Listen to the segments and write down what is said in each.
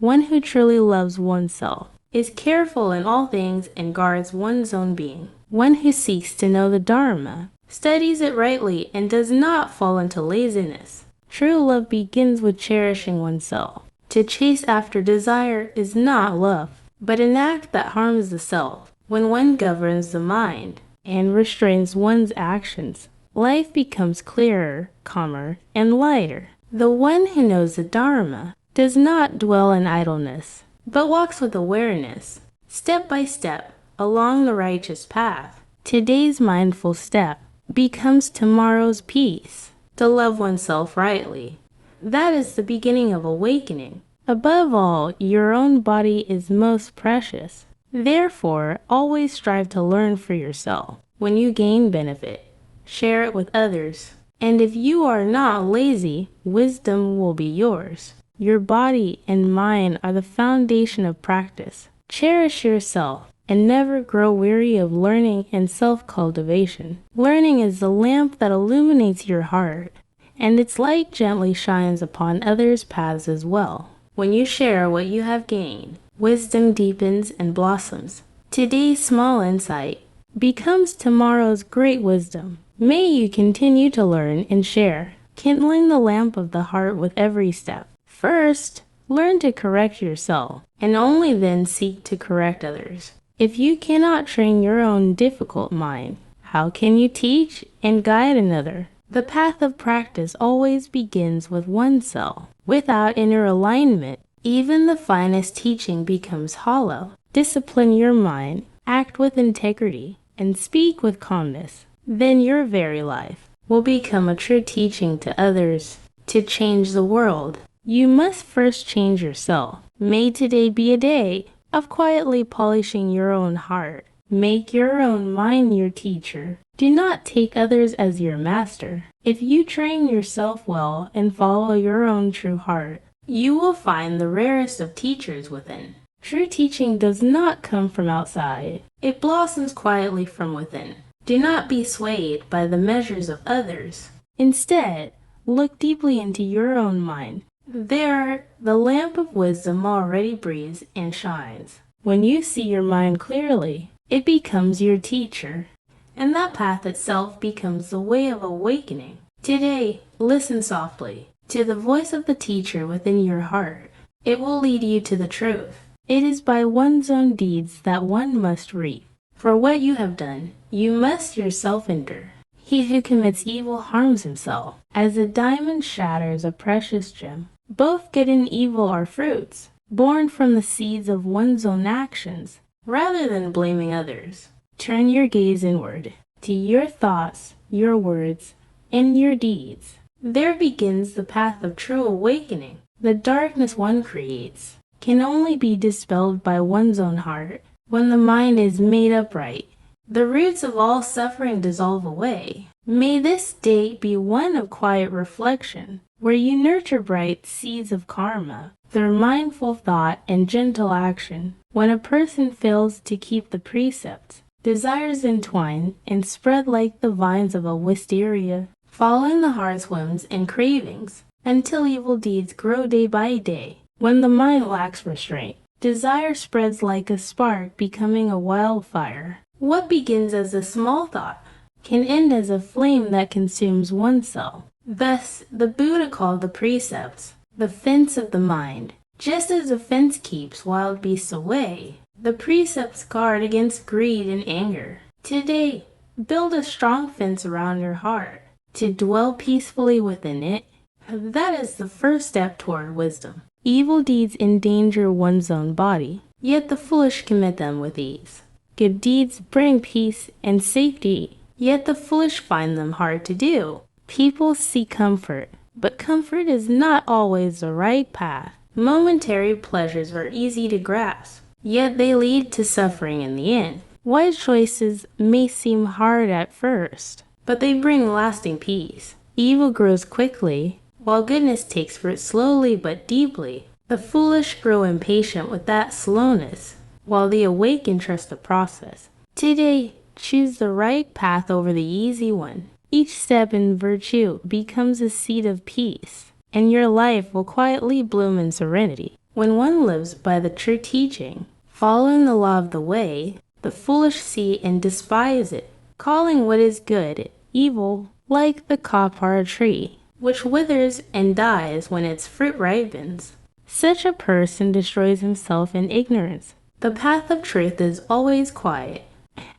One who truly loves oneself is careful in all things and guards one's own being. One who seeks to know the Dharma studies it rightly and does not fall into laziness. True love begins with cherishing oneself. To chase after desire is not love, but an act that harms the self. When one governs the mind and restrains one's actions, life becomes clearer, calmer, and lighter. The one who knows the Dharma does not dwell in idleness, but walks with awareness, step by step, along the righteous path. Today's mindful step becomes tomorrow's peace. To love oneself rightly, that is the beginning of awakening. Above all, your own body is most precious. Therefore, always strive to learn for yourself. When you gain benefit, share it with others. And if you are not lazy, wisdom will be yours. Your body and mind are the foundation of practice. Cherish yourself and never grow weary of learning and self-cultivation. Learning is the lamp that illuminates your heart, and its light gently shines upon others' paths as well. When you share what you have gained, wisdom deepens and blossoms. Today's small insight becomes tomorrow's great wisdom. May you continue to learn and share, kindling the lamp of the heart with every step. First, learn to correct yourself, and only then seek to correct others. If you cannot train your own difficult mind, how can you teach and guide another? The path of practice always begins with oneself. Without inner alignment, even the finest teaching becomes hollow. Discipline your mind, act with integrity, and speak with calmness. Then your very life will become a true teaching to others. To change the world, you must first change yourself. May today be a day of quietly polishing your own heart. Make your own mind your teacher. Do not take others as your master. If you train yourself well and follow your own true heart, you will find the rarest of teachers within. True teaching does not come from outside. It blossoms quietly from within. Do not be swayed by the measures of others. Instead, look deeply into your own mind. There, the lamp of wisdom already breathes and shines. When you see your mind clearly, it becomes your teacher, and that path itself becomes the way of awakening. Today, listen softly to the voice of the teacher within your heart. It will lead you to the truth. It is by one's own deeds that one must reap. For what you have done, you must yourself endure. He who commits evil harms himself. As a diamond shatters a precious gem, both good and evil are fruits, born from the seeds of one's own actions. Rather than blaming others, turn your gaze inward to your thoughts, your words, and your deeds. There begins the path of true awakening. The darkness one creates can only be dispelled by one's own heart. When the mind is made upright, the roots of all suffering dissolve away. May this day be one of quiet reflection, where you nurture bright seeds of karma through mindful thought and gentle action. When a person fails to keep the precepts, desires entwine and spread like the vines of a wisteria, following the heart's whims and cravings, until evil deeds grow day by day. When the mind lacks restraint, desire spreads like a spark, becoming a wildfire. What begins as a small thought can end as a flame that consumes oneself. Thus, the Buddha called the precepts the fence of the mind. Just as a fence keeps wild beasts away, the precepts guard against greed and anger. Today, build a strong fence around your heart to dwell peacefully within it. That is the first step toward wisdom. Evil deeds endanger one's own body, yet the foolish commit them with ease. Good deeds bring peace and safety, yet the foolish find them hard to do. People seek comfort, but comfort is not always the right path. Momentary pleasures are easy to grasp, yet they lead to suffering in the end. Wise choices may seem hard at first, but they bring lasting peace. Evil grows quickly, while goodness takes fruit slowly but deeply. The foolish grow impatient with that slowness, while the awakened trust the process. Today, choose the right path over the easy one. Each step in virtue becomes a seed of peace, and your life will quietly bloom in serenity. When one lives by the true teaching, following the law of the way, the foolish see and despise it, calling what is good evil, like the kapara tree, which withers and dies when its fruit ripens. Such a person destroys himself in ignorance. The path of truth is always quiet,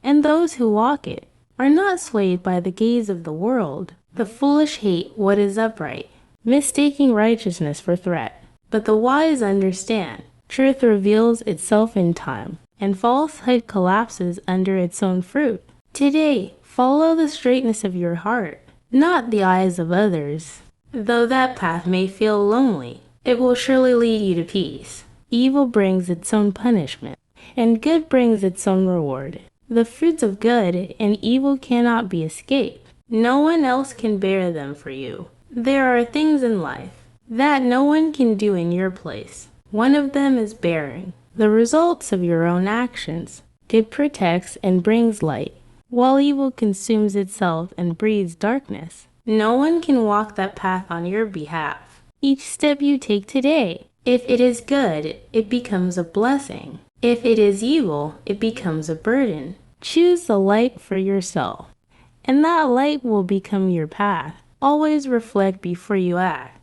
and those who walk it are not swayed by the gaze of the world. The foolish hate what is upright, mistaking righteousness for threat. But the wise understand. Truth reveals itself in time, and falsehood collapses under its own fruit. Today, follow the straightness of your heart, not the eyes of others. Though that path may feel lonely, it will surely lead you to peace. Evil brings its own punishment, and good brings its own reward. The fruits of good and evil cannot be escaped. No one else can bear them for you. There are things in life that no one can do in your place. One of them is bearing the results of your own actions. Good protects and brings light, while evil consumes itself and breeds darkness. No one can walk that path on your behalf. Each step you take today, if it is good, it becomes a blessing. If it is evil, it becomes a burden. Choose the light for yourself, and that light will become your path. Always reflect before you act,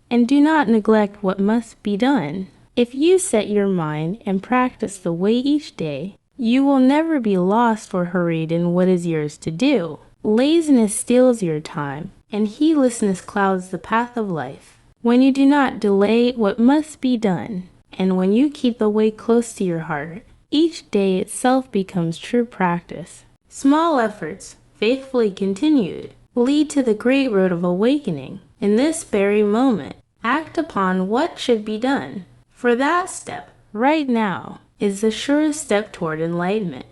and do not neglect what must be done. If you set your mind and practice the way each day, you will never be lost or hurried in what is yours to do. Laziness steals your time, and heedlessness clouds the path of life. When you do not delay what must be done, and when you keep the way close to your heart, each day itself becomes true practice. Small efforts, faithfully continued, lead to the great road of awakening. In this very moment, act upon what should be done. For that step, right now, is the surest step toward enlightenment.